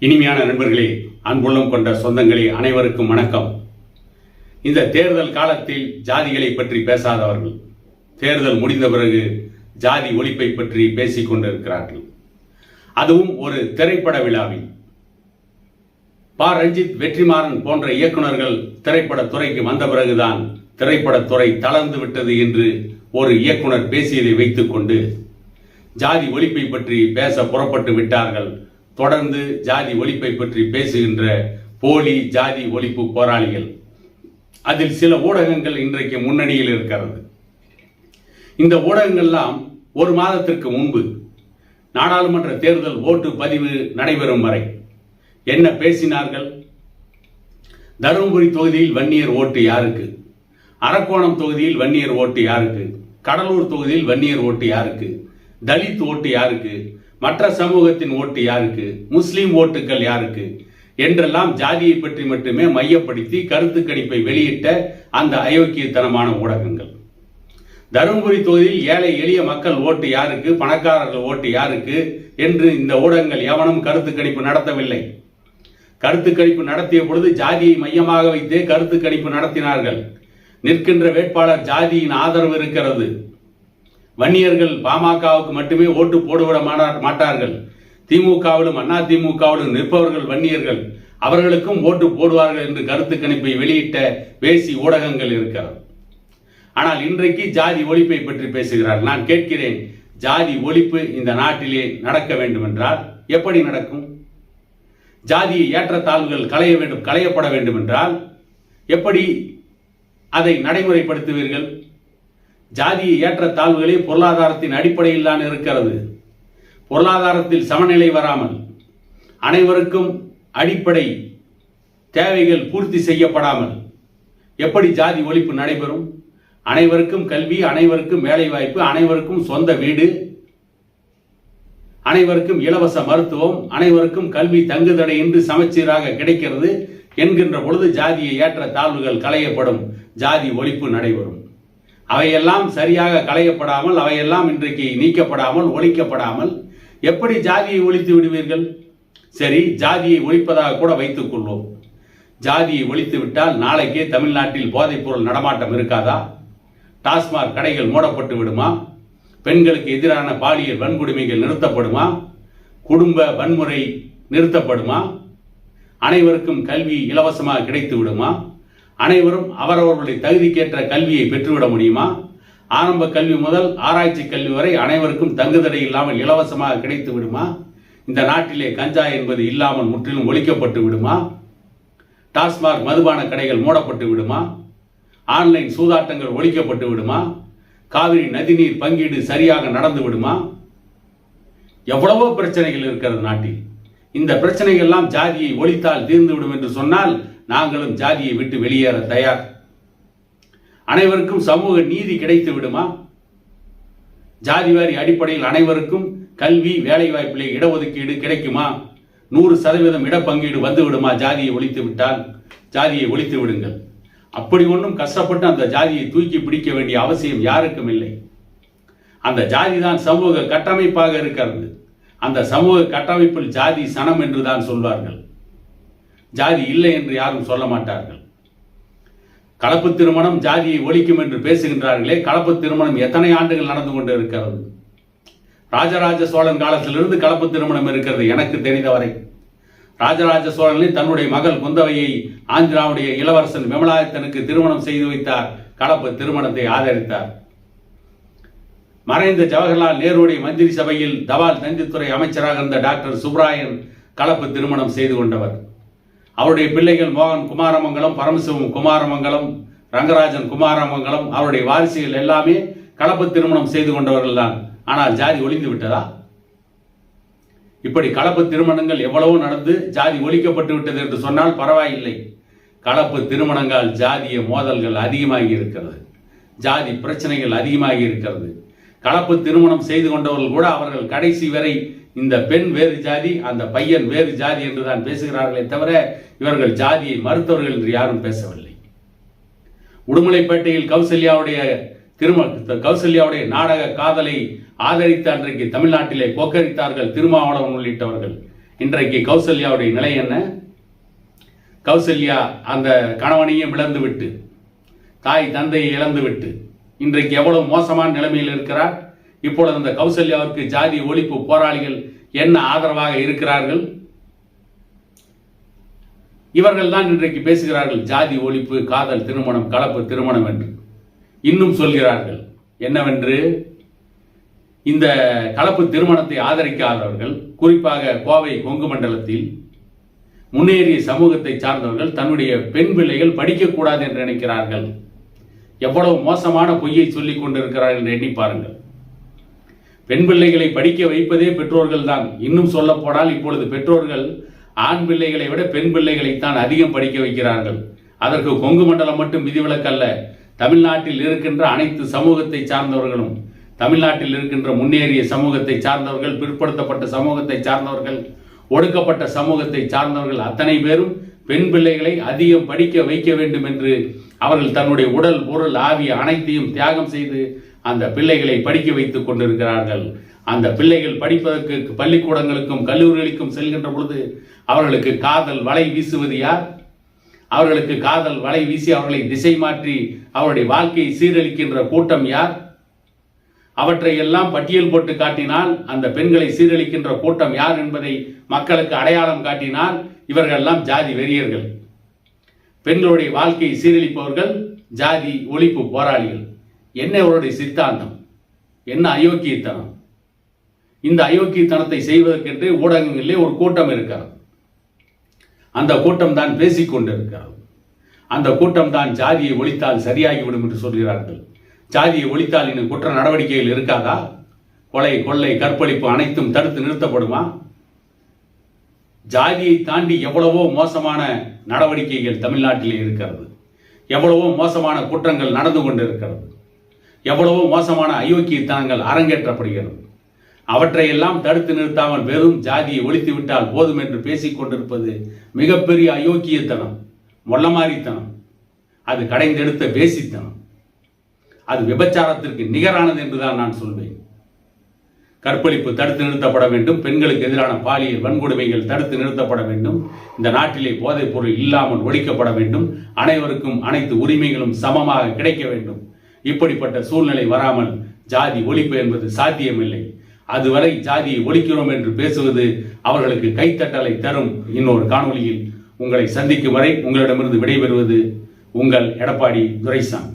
இனிமையான நண்பர்களே, அன்புள்ளம் கொண்ட சொந்தங்களே, அனைவருக்கும் வணக்கம். இந்த தேர்தல் காலத்தில் ஜாதிகளை பற்றி பேசாதவர்கள் தேர்தல் முடிந்த பிறகு ஜாதி ஒழிப்பை பற்றி பேசிக் கொண்டிருக்கிறார்கள். அதுவும் ஒரு திரைப்பட விழாவில். பா. ரஞ்சித், வெற்றிமாறன் போன்ற இயக்குநர்கள் திரைப்படத்துறைக்கு வந்த பிறகுதான் திரைப்படத்துறை தளர்ந்து விட்டது என்று ஒரு இயக்குனர் பேசியதை வைத்துக் கொண்டு ஜாதி ஒழிப்பை பற்றி பேச புறப்பட்டு விட்டார்கள். தொடர்ந்து ஜாதி ஒழிப்பை பற்றி பேசுகின்ற போலி ஜாதி ஒழிப்பு போராளிகள். அதில் சில ஊடகங்கள் இன்றைக்கு முன்னணியில் இருக்கிறது. இந்த ஊடகங்கள்லாம் ஒரு மாதத்திற்கு முன்பு நாடாளுமன்ற தேர்தல் ஓட்டு பதிவு நடைபெறும் வரை என்ன பேசினார்கள்? தருமபுரி தொகுதியில் வன்னியர் ஓட்டு யாருக்கு? அரக்கோணம் தொகுதியில் வன்னியர் ஓட்டு யாருக்கு? கடலூர் தொகுதியில் வன்னியர் ஓட்டு யாருக்கு? தலித் ஓட்டு யாருக்கு? மற்ற சமூகத்தின் ஓட்டு யாருக்கு? முஸ்லிம் ஓட்டுகள் யாருக்கு? என்றெல்லாம் ஜாதியை பற்றி மட்டுமே மையப்படுத்தி கருத்து கணிப்பை வெளியிட்ட அந்த அயோக்கியத்தனமான ஊடகங்கள். தருமபுரி தொகுதியில் ஏழை எளிய மக்கள் ஓட்டு யாருக்கு, பணக்காரர்கள் ஓட்டு யாருக்கு என்று இந்த ஊடகங்கள் எவனும் கருத்து கணிப்பு நடத்தவில்லை. கருத்து கணிப்பு நடத்திய பொழுது ஜாதியை மையமாக வைத்தே கருத்து கணிப்பு நடத்தினார்கள். நிற்கின்ற வேட்பாளர் ஜாதியின் ஆதரவு இருக்கிறது. வன்னியர்கள் பாமகவுக்கு மட்டுமே ஓட்டு போடுவிட மாட்டார்கள். திமுகவிலும் அண்ணா திமுகவிலும் நிற்பவர்கள் வன்னியர்கள், அவர்களுக்கும் ஓட்டு போடுவார்கள் என்று கருத்து கணிப்பை வெளியிட்ட பேசி ஊடகங்கள் இருக்கிறது. ஆனால் இன்றைக்கு ஜாதி ஒழிப்பை பற்றி பேசுகிறார்கள். நான் கேட்கிறேன், ஜாதி ஒழிப்பு இந்த நாட்டிலே நடக்க வேண்டும் என்றால் எப்படி நடக்கும்? ஜாதி ஏற்றத்தாழ்வுகள் களையப்பட வேண்டும் என்றால் எப்படி அதை நடைமுறைப்படுத்துவீர்கள்? ஜாதிய ஏற்றத்தாழ்வுகளே பொருளாதாரத்தின் அடிப்படையில் தான் இருக்கிறது. பொருளாதாரத்தில் சமநிலை வராமல் அனைவருக்கும் அடிப்படை தேவைகள் பூர்த்தி செய்யப்படாமல் எப்படி ஜாதி ஒழிப்பு நடைபெறும்? அனைவருக்கும் கல்வி, அனைவருக்கும் வேலைவாய்ப்பு, அனைவருக்கும் சொந்த வீடு, அனைவருக்கும் இலவச மருத்துவம், அனைவருக்கும் கல்வி தங்குதடையின்றி சமச்சீராக கிடைக்கிறது என்கின்ற பொழுது ஜாதிய ஏற்ற தாழ்வுகள் களையப்படும், ஜாதி ஒழிப்பு நடைபெறும். அவையெல்லாம் சரியாக களையப்படாமல், அவையெல்லாம் இன்றைக்கு நீக்கப்படாமல், ஒழிக்கப்படாமல் எப்படி ஜாதியை ஒழித்து விடுவீர்கள்? சரி, ஜாதியை ஒழிப்பதாக கூட வைத்துக் கொள்வோம். ஜாதியை ஒழித்து விட்டால் நாளைக்கே தமிழ்நாட்டில் போதைப்பொருள் நடமாட்டம் இருக்காதா? டாஸ்மாக் கடைகள் மூடப்பட்டு விடுமா? பெண்களுக்கு எதிரான பாலியல் வன்கொடுமைகள் நிறுத்தப்படுமா? குடும்ப வன்முறை நிறுத்தப்படுமா? அனைவருக்கும் கல்வி இலவசமாக கிடைத்து விடுமா? அனைவரும் அவரவர்களுடைய தகுதிக்கேற்ற கல்வியை பெற்றுவிட முடியுமா? ஆரம்ப கல்வி முதல் ஆராய்ச்சி கல்வி வரை அனைவருக்கும் தங்குதடை இல்லாமல் இலவசமாக கிடைத்து விடுமா? இந்த நாட்டிலே கஞ்சா என்பது இல்லாமல் முற்றிலும் ஒழிக்கப்பட்டு விடுமா? டாஸ்மாக் மதுபான கடைகள் மூடப்பட்டு விடுமா? ஆன்லைன் சூதாட்டங்கள் ஒழிக்கப்பட்டு விடுமா? காவிரி நதிநீர் பங்கீடு சரியாக நடந்து விடுமா? எவ்வளவோ பிரச்சனைகள் இருக்கிறது நாட்டில். இந்த பிரச்சனைகள் எல்லாம் ஜாதியை ஒழித்தால் தீர்ந்துவிடும் என்று சொன்னால் நாங்களும் ஜாதியை விட்டு வெளியேற தயார். அனைவருக்கும் சமூக நீதி கிடைத்து விடுமா? ஜாதிவாரி அடிப்படையில் அனைவருக்கும் கல்வி, வேலைவாய்ப்பிலே இடஒதுக்கீடு கிடைக்குமா? 100% இடப்பங்கீடு வந்து விடுமா? ஜாதியை ஒழித்து விட்டால் ஜாதியை ஒழித்து விடுங்கள். அப்படி ஒன்றும் கஷ்டப்பட்டு அந்த ஜாதியை தூக்கி பிடிக்க வேண்டிய அவசியம் யாருக்கும் இல்லை. அந்த ஜாதி தான் சமூக கட்டமைப்பாக இருக்கிறது. அந்த சமூக கட்டமைப்பில் ஜாதி சனம் என்று தான் சொல்வார்கள். ஜாதி இல்லை என்று யாரும் சொல்ல மாட்டார்கள். கலப்பு திருமணம் ஜாதியை ஒழிக்கும் என்று பேசுகின்றார்களே, கலப்பு திருமணம் எத்தனை ஆண்டுகள் நடந்து கொண்டு இருக்கிறது? ராஜராஜ சோழன் காலத்திலிருந்து கலப்பு திருமணம் இருக்கிறது எனக்கு தெரிந்தவரை. ராஜராஜ சோழனே தன்னுடைய மகள் குந்தவையை ஆந்திராவுடைய இளவரசன் விமலாயத்தனுக்கு திருமணம் செய்து வைத்தார். கலப்பு திருமணத்தை ஆதரித்தார். மறைந்த ஜவஹர்லால் நேருடைய மந்திரி சபையில் தபால் தந்தித்துறை அமைச்சராக இருந்த டாக்டர் சுப்ராயன் கலப்பு திருமணம் செய்து கொண்டவர். அவருடைய பிள்ளைகள் மோகன் குமாரமங்கலம், பரமசிவம் குமாரமங்கலம், ரங்கராஜன் குமாரமங்கலம், அவருடைய வாரிசுகள் எல்லாமே கலப்பு திருமணம் செய்து கொண்டவர்கள் தான். ஆனால் ஜாதி ஒழிந்து விட்டதா? இப்படி கலப்பு திருமணங்கள் எவ்வளவோ நடந்து ஜாதி ஒழிக்கப்பட்டு விட்டது என்று சொன்னால் பரவாயில்லை. கலப்பு திருமணங்கள் ஜாதிய மோதல்கள் அதிகமாகி இருக்கிறது. ஜாதி பிரச்சனைகள் அதிகமாகி இருக்கிறது. கலப்பு திருமணம் செய்து கொண்டவர்கள் கூட அவர்கள் கடைசி வரை இந்த பெண் வேறு ஜாதி, அந்த பையன் வேறு ஜாதி என்றுதான் பேசுகிறார்களே தவிர இவர்கள் ஜாதியை மறுத்தவர்கள் என்று யாரும் பேசவில்லை. உடுமலைப்பேட்டையில் கௌசல்யாவுடைய நாடக காதலை ஆதரித்த அன்றைக்கு தமிழ்நாட்டிலே கொக்கரித்தார்கள் திருமாவளவன் உள்ளிட்டவர்கள். இன்றைக்கு கௌசல்யாவுடைய நிலை என்ன? கௌசல்யா அந்த கணவனையும் இழந்துவிட்டு, தாய் தந்தையை இழந்துவிட்டு இன்றைக்கு எவ்வளவு மோசமான நிலைமையில் இருக்கிறார். இப்பொழுது அந்த கௌசல்யாவிற்கு ஜாதி ஒழிப்பு போராளிகள் என்ன ஆதரவாக இருக்கிறார்கள்? இவர்கள் தான் இன்றைக்கு பேசுகிறார்கள் ஜாதி ஒழிப்பு, காதல் திருமணம், கலப்பு திருமணம் என்று. இன்னும் சொல்கிறார்கள் என்னவென்று, இந்த கலப்பு திருமணத்தை ஆதரிக்காதவர்கள், குறிப்பாக கோவை கொங்கு மண்டலத்தில் முன்னேறிய சமூகத்தை சார்ந்தவர்கள் தன்னுடைய பெண் பிள்ளைகள் படிக்கக்கூடாது என்று நினைக்கிறார்கள். எவ்வளவு மோசமான பொய்யை சொல்லிக் கொண்டிருக்கிறார்கள் என்று எண்ணி பாருங்கள். பெண் பிள்ளைகளை படிக்க வைப்பதே பெற்றோர்கள் தான். இன்னும் சொல்ல போனால் இப்பொழுது பெற்றோர்கள் ஆண் பிள்ளைகளை விட பெண் பிள்ளைகளைத்தான் அதிகம் படிக்க வைக்கிறார்கள். அதற்கு கொங்கு மண்டலம் மட்டும் விதிவிலக்கல்ல. தமிழ்நாட்டில் இருக்கின்ற அனைத்து சமூகத்தை சார்ந்தவர்களும், தமிழ்நாட்டில் இருக்கின்ற முன்னேறிய சமூகத்தை சார்ந்தவர்கள், பிற்படுத்தப்பட்ட சமூகத்தை சார்ந்தவர்கள், ஒடுக்கப்பட்ட சமூகத்தை சார்ந்தவர்கள் அத்தனை பேரும் பெண் பிள்ளைகளை அதிகம் படிக்க வைக்க வேண்டும் என்று அவர்கள் தன்னுடைய உடல், பொருள், ஆவி அனைத்தையும் தியாகம் செய்து அந்த பிள்ளைகளை படிக்க வைத்துக் கொண்டிருக்கிறார்கள். அந்த பிள்ளைகள் படிப்பதற்கு பள்ளிக்கூடங்களுக்கும் கல்லூரிகளுக்கும் செல்கின்ற பொழுது அவர்களுக்கு காதல் வலை வீசுவது யார்? அவர்களுக்கு காதல் வலை வீசி அவர்களை திசை மாற்றி அவருடைய வாழ்க்கையை சீரழிக்கின்ற கூட்டம் யார்? அவற்றை எல்லாம் பட்டியல் போட்டு காட்டினால் அந்த பெண்களை சீரழிக்கின்ற கூட்டம் யார் என்பதை மக்களுக்கு அடையாளம் காட்டினால் இவர்கள் எல்லாம் ஜாதி வெறியர்கள். பெண்களுடைய வாழ்க்கையை சீரழிப்பவர்கள் ஜாதி ஒழிப்பு போராளிகள். என்ன அவருடைய சித்தாந்தம்? என்ன அயோக்கியத்தனம்? இந்த அயோக்கியத்தனத்தை செய்வதற்கென்று ஊடகங்களிலே ஒரு கூட்டம் இருக்கிறது. அந்த கூட்டம் தான் பேசிக் கொண்டிருக்கிறது. அந்த கூட்டம் தான் ஜாதியை ஒழித்தால் சரியாகிவிடும் என்று சொல்கிறார்கள். ஜாதியை ஒழித்தால் இன்னும் குற்ற நடவடிக்கைகள் இருக்காதா? கொலை, கொள்ளை, கற்பழிப்பு அனைத்தும் தடுத்து நிறுத்தப்படுமா? ஜாதியை தாண்டி எவ்வளவோ மோசமான நடவடிக்கைகள் தமிழ்நாட்டிலே இருக்கிறது. எவ்வளவோ மோசமான குற்றங்கள் நடந்து கொண்டிருக்கிறது. எவ்வளவோ மோசமான அயோக்கியத்தனங்கள் அரங்கேற்றப்படுகிறது. அவற்றையெல்லாம் தடுத்து நிறுத்தாமல் வெறும் ஜாதியை ஒழித்து விட்டால் போதும் என்று பேசிக் கொண்டிருப்பது மிகப்பெரிய அயோக்கியத்தனம், மொல்லமாரித்தனம். அது கடைந்தெடுத்த பேசித்தனம். அது விபச்சாரத்திற்கு நிகரானது என்றுதான் நான் சொல்வேன். கற்பழிப்பு தடுத்து நிறுத்தப்பட வேண்டும். பெண்களுக்கு எதிரான பாலியல் வன்கொடுமைகள் தடுத்து நிறுத்தப்பட வேண்டும். இந்த நாட்டிலே போதைப் பொருள் இல்லாமல் ஒழிக்கப்பட வேண்டும். அனைவருக்கும் அனைத்து உரிமைகளும் சமமாக கிடைக்க வேண்டும். இப்படிப்பட்ட சூழ்நிலை வராமல் ஜாதி ஒழிப்பு என்பது சாத்தியமில்லை. அதுவரை ஜாதியை ஒழிக்கிறோம் என்று பேசுவது அவர்களுக்கு கைத்தட்டலை தரும். இன்னொரு காணொளியில் உங்களை சந்திக்கும் வரை உங்களிடமிருந்து விடைபெறுவது உங்கள் எடப்பாடி துரைசாமி.